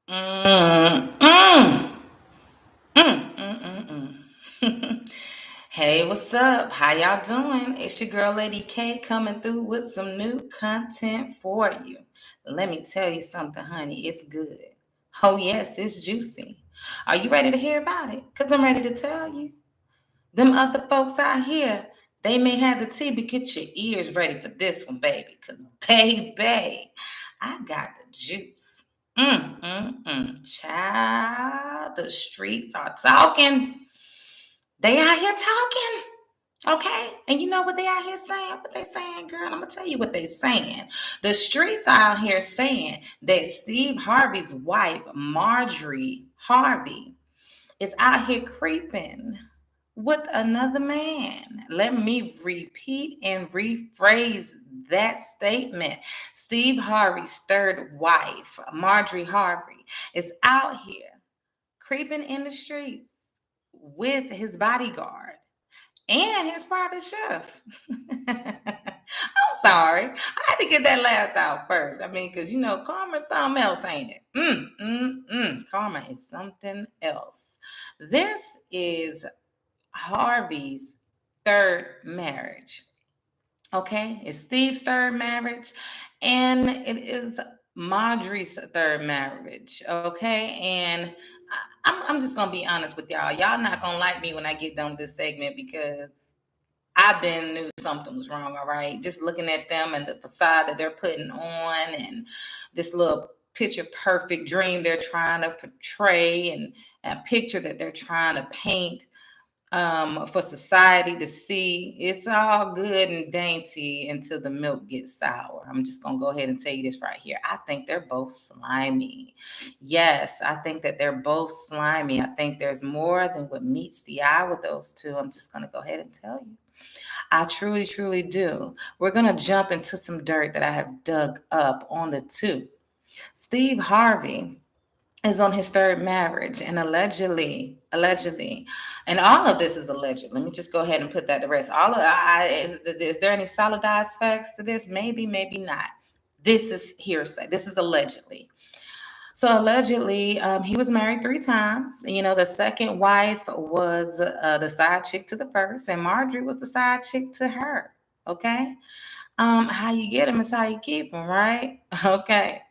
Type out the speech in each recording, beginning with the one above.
Mm, mm, mm. Hey, what's up? How y'all doing? It's your girl, Lady K, coming through with some new content for you. Let me tell you something, honey. It's good. Oh, yes, it's juicy. Are you ready to hear about it? Because I'm ready to tell you. Them other folks out here, they may have the tea, but get your ears ready for this one, baby. Because, baby, I got the juice. Child, the streets are talking. They out here talking. Okay. And you know what they out here saying? What they saying, girl? I'm gonna tell you what they saying. The streets are out here saying that Steve Harvey's wife, Marjorie Harvey, is out here creeping with another man. Let me repeat and rephrase that statement. Steve Harvey's third wife, Marjorie Harvey, is out here creeping in the streets with his bodyguard and his private chef. I'm sorry. I had to get that laugh out first. I mean, because, karma is something else, ain't it? Karma is something else. This is Harvey's third marriage. Okay, it's Steve's third marriage, and it is Marjorie's third marriage. Okay, and I'm just gonna be honest with y'all. Y'all not gonna like me when I get done with this segment because I've been knew something was wrong. All right, just looking at them and the facade that they're putting on, and this little picture perfect dream they're trying to portray, and a picture that they're trying to paint for society to see. It's all good and dainty until the milk gets sour. I'm just going to go ahead and tell you this right here. I think they're both slimy. Yes, I think that they're both slimy. I think there's more than what meets the eye with those two. I'm just going to go ahead and tell you. I truly, truly do. We're going to jump into some dirt that I have dug up on the two. Steve Harvey is on his third marriage, and allegedly, and all of this is alleged. Let me just go ahead and put that to rest. All of is there any solidized facts to this? Maybe, maybe not. This is hearsay. This is allegedly. So allegedly, he was married three times. The second wife was the side chick to the first, and Marjorie was the side chick to her. Okay. How you get them is how you keep them, right? Okay.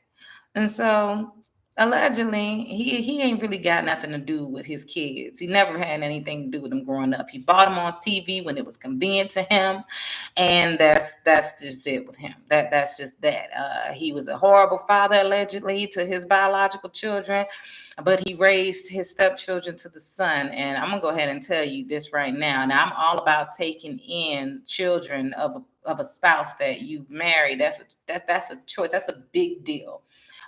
And so allegedly, he ain't really got nothing to do with his kids. He never had anything to do with them growing up. He bought them on TV when it was convenient to him, and that's just it with him. That's just that. He was a horrible father allegedly to his biological children, but he raised his stepchildren to the son. And I'm gonna go ahead and tell you this right now. Now I'm all about taking in children of a spouse that you've married. That's a choice. That's a big deal.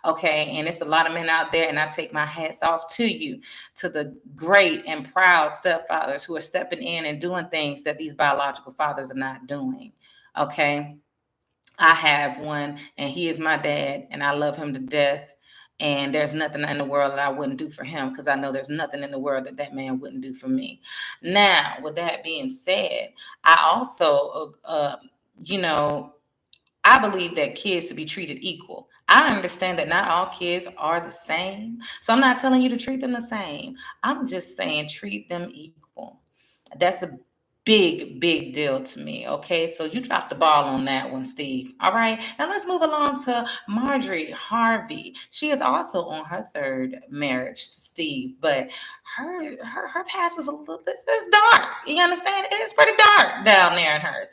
Okay, and it's a lot of men out there, and I take my hats off to you, to the great and proud stepfathers who are stepping in and doing things that these biological fathers are not doing. Okay, I have one, and he is my dad, and I love him to death. And there's nothing in the world that I wouldn't do for him, because I know there's nothing in the world that that man wouldn't do for me. Now, with that being said, I also, you know, I believe that kids to be treated equal. I understand that not all kids are the same. So I'm not telling you to treat them the same. I'm just saying treat them equal. That's a big, big deal to me. Okay. So you dropped the ball on that one, Steve. All right. Now let's move along to Marjorie Harvey. She is also on her third marriage to Steve, but her past is a little it's dark. You understand? It's pretty dark down there in hers.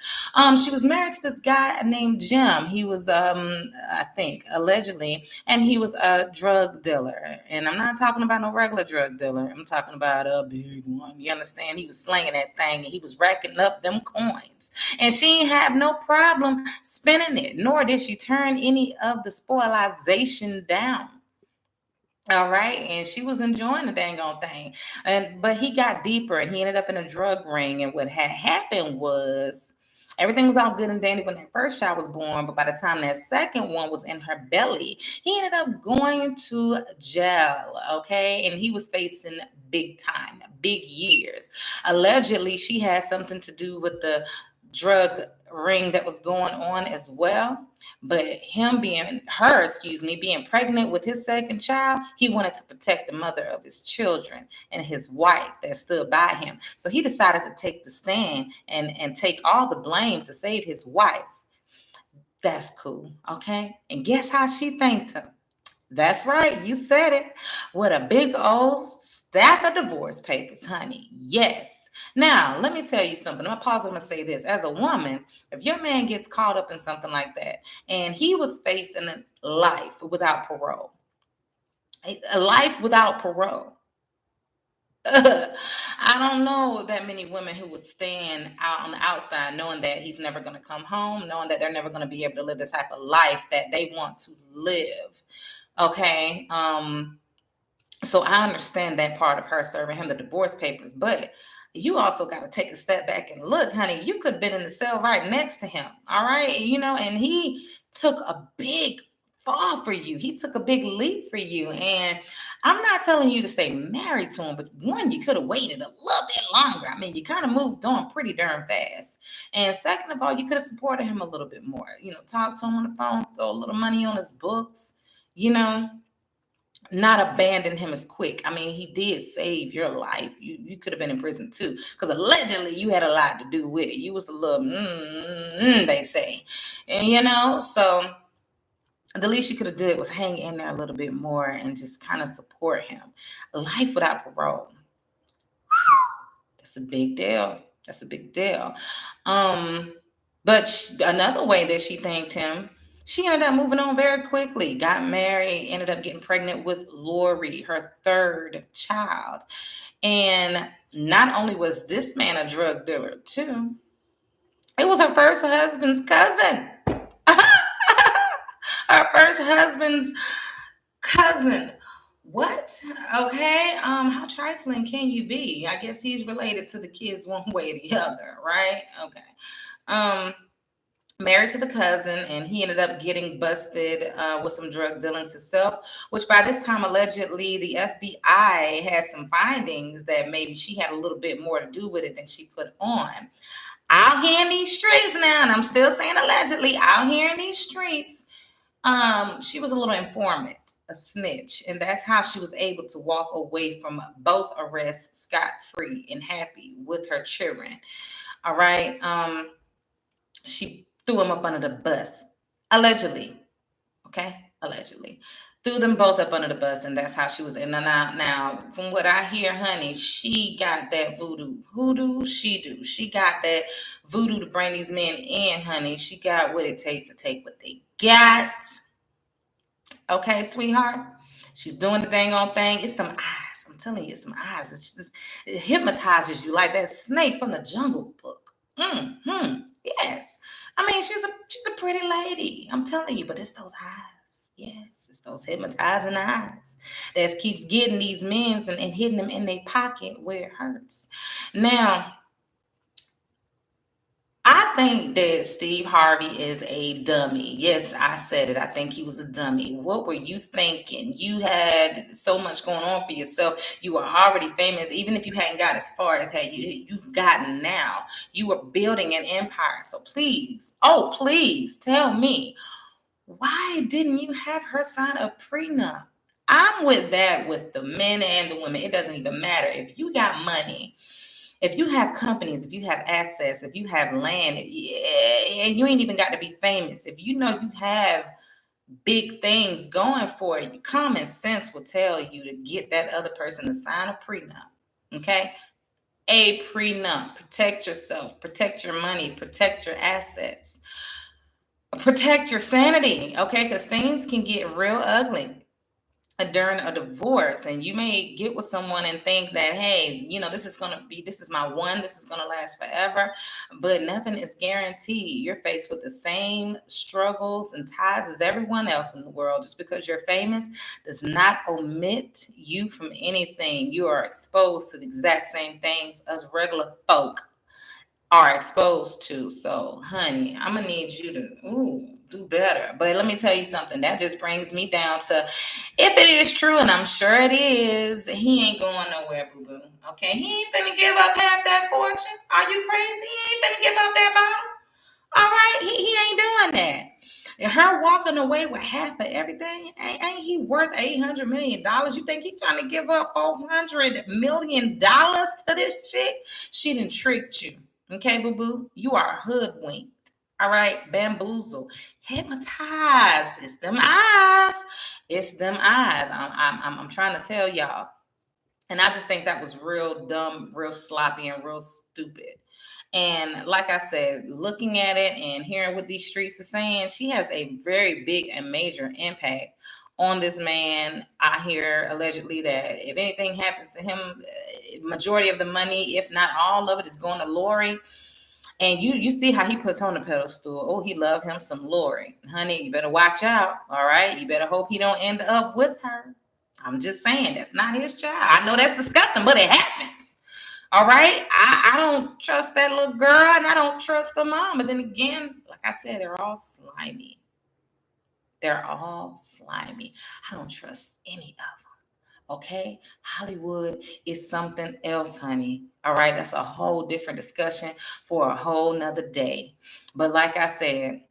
She was married to this guy named Jim. He was I think allegedly, and he was a drug dealer. And I'm not talking about no regular drug dealer. I'm talking about a big one. You understand? He was slinging that thing, and he was racking up them coins. And she ain't have no problem spending it, nor did she turn any of the spoilization down. All right, and she was enjoying the dang on thing, but he got deeper, and he ended up in a drug ring. And what had happened was everything was all good and dandy when that first child was born, but by the time that second one was in her belly, he ended up going to jail. Okay, and he was facing big time, big years. Allegedly, she had something to do with the drug ring that was going on as well. But being pregnant with his second child, he wanted to protect the mother of his children and his wife that stood by him. So he decided to take the stand and take all the blame to save his wife. That's cool, okay? And guess how she thanked him? That's right, you said it. With a big old stack of divorce papers, honey. Yes. Now, let me tell you something. I'm going to say this. As a woman, if your man gets caught up in something like that, and he was facing a life without parole, a life without parole. I don't know that many women who would stand out on the outside knowing that he's never going to come home, knowing that they're never going to be able to live this type of life that they want to live. Okay. So I understand that part of her serving him the divorce papers, but you also got to take a step back and look, honey, you could have been in the cell right next to him. All right. And he took a big fall for you. He took a big leap for you. And I'm not telling you to stay married to him, but one, you could have waited a little bit longer. I mean, you kind of moved on pretty darn fast. And second of all, you could have supported him a little bit more, talk to him on the phone, throw a little money on his books, not abandon him as quick. I mean, he did save your life. You could have been in prison too, because allegedly you had a lot to do with it. You was a little, they say, and so the least you could have did was hang in there a little bit more and just kind of support him. Life without parole, that's a big deal. That's a big deal. But another way that she thanked him, she ended up moving on very quickly, got married, ended up getting pregnant with Lori, her third child. And not only was this man a drug dealer too, it was her first husband's cousin. Her first husband's cousin. What? Okay. How trifling can you be? I guess he's related to the kids one way or the other, right? Okay. Married to the cousin, and he ended up getting busted with some drug dealings himself, which by this time, allegedly, the FBI had some findings that maybe she had a little bit more to do with it than she put on. Out here in these streets now, and I'm still saying allegedly, out here in these streets, she was a little informant, a snitch, and that's how she was able to walk away from both arrests scot-free and happy with her children. All right. She threw him up under the bus, allegedly. Okay, allegedly threw them both up under the bus, and that's how she was in. Now, from what I hear, honey, she got that voodoo. She got that voodoo to bring these men in, honey. She got what it takes to take what they got. Okay, sweetheart. She's doing the dang on thing. It's them eyes. I'm telling you, it's some eyes. It hypnotizes you like that snake from the Jungle Book. Yes. I mean, she's a pretty lady. I'm telling you, but it's those eyes. Yes, it's those hypnotizing eyes that keeps getting these men and hitting them in their pocket where it hurts. Now, I think that Steve Harvey is a dummy. Yes, I said it. I think he was a dummy. What were you thinking? You had so much going on for yourself. You were already famous, even if you hadn't got as far as you've gotten now. You were building an empire. So please, tell me, why didn't you have her sign a prenup? I'm with that with the men and the women. It doesn't even matter. If you got money, if you have companies, if you have assets, if you have land, and you ain't even got to be famous, if you know you have big things going for you, common sense will tell you to get that other person to sign a prenup. Okay? A prenup. Protect yourself, protect your money, protect your assets, protect your sanity. Okay? Because things can get real ugly during a divorce, and you may get with someone and think that, hey, this is my one, this is going to last forever, but nothing is guaranteed. You're faced with the same struggles and ties as everyone else in the world. Just because you're famous does not omit you from anything. You are exposed to the exact same things as regular folk are exposed to. So, honey, I'm gonna need you to do better. But let me tell you something. That just brings me down to, if it is true, and I'm sure it is, he ain't going nowhere, boo-boo. Okay, he ain't finna give up half that fortune. Are you crazy? He ain't finna give up that bottle. All right, he ain't doing that. And her walking away with half of everything, ain't he worth $800 million? You think he trying to give up $400 million to this chick? She done tricked you. Okay, boo-boo? You are hoodwinked. All right, bamboozled, hypnotized. It's them eyes. It's them eyes. I'm trying to tell y'all. And I just think that was real dumb, real sloppy, and real stupid. And like I said, looking at it and hearing what these streets are saying, she has a very big and major impact on this man. I hear allegedly that if anything happens to him, majority of the money, if not all of it, is going to Lori. And you see how he puts her on the pedestal. Oh, he love him some Lori. Honey, you better watch out. All right. You better hope he don't end up with her. I'm just saying that's not his child. I know that's disgusting, but it happens. All right. I don't trust that little girl, and I don't trust the mom. But then again, like I said, they're all slimy. They're all slimy. I don't trust any of them. Okay, Hollywood is something else, honey. All right, that's a whole different discussion for a whole nother day. But like I said,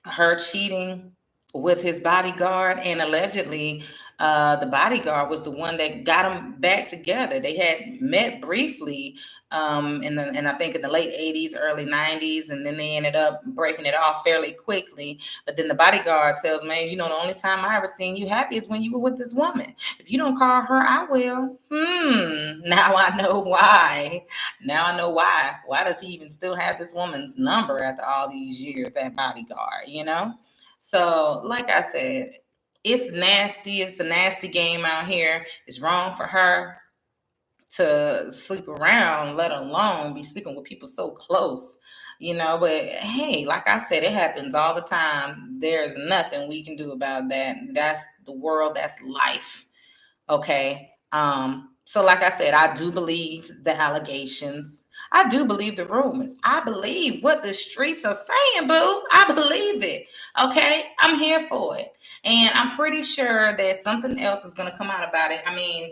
her cheating with his bodyguard, and allegedly the bodyguard was the one that got them back together. They had met briefly and I think in the late 80s, early 90s, and then they ended up breaking it off fairly quickly. But then the bodyguard tells me, you know, the only time I ever seen you happy is when you were with this woman. If you don't call her, I will. Now I know why. Now I know why. Why does he even still have this woman's number after all these years, that bodyguard, you know? So, like I said, it's nasty. It's a nasty game out here. It's wrong for her to sleep around, let alone be sleeping with people so close, you know. But hey, like I said, it happens all the time. There's nothing we can do about that. That's the world, that's life. Okay. So like I said, I do believe the allegations. I do believe the rumors. I believe what the streets are saying, boo. I believe it. Okay. I'm here for it. And I'm pretty sure that something else is going to come out about it. I mean,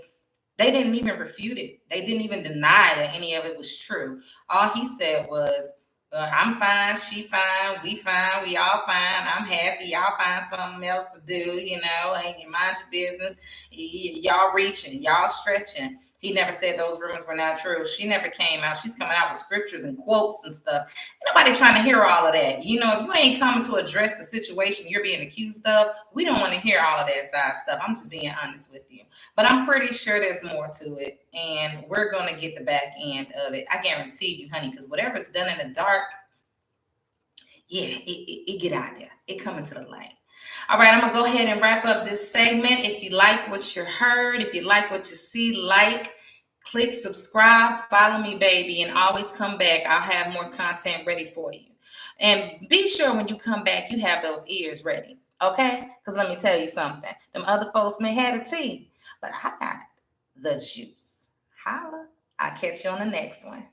they didn't even refute it. They didn't even deny that any of it was true. All he said was, I'm fine, she fine, we all fine, I'm happy, y'all find something else to do, you know, and you mind your business. Y'all reaching, y'all stretching. He never said those rumors were not true. She never came out. She's coming out with scriptures and quotes and stuff. Ain't nobody trying to hear all of that. You know, if you ain't coming to address the situation you're being accused of, we don't want to hear all of that side stuff. I'm just being honest with you. But I'm pretty sure there's more to it, and we're going to get the back end of it. I guarantee you, honey, because whatever's done in the dark, yeah, it get out there. It coming to the light. All right, I'm going to go ahead and wrap up this segment. If you like what you heard, if you like what you see, click subscribe, follow me, baby, and always come back. I'll have more content ready for you. And be sure when you come back, you have those ears ready, okay? Because let me tell you something. Them other folks may have the tea, but I got the juice. Holla. I'll catch you on the next one.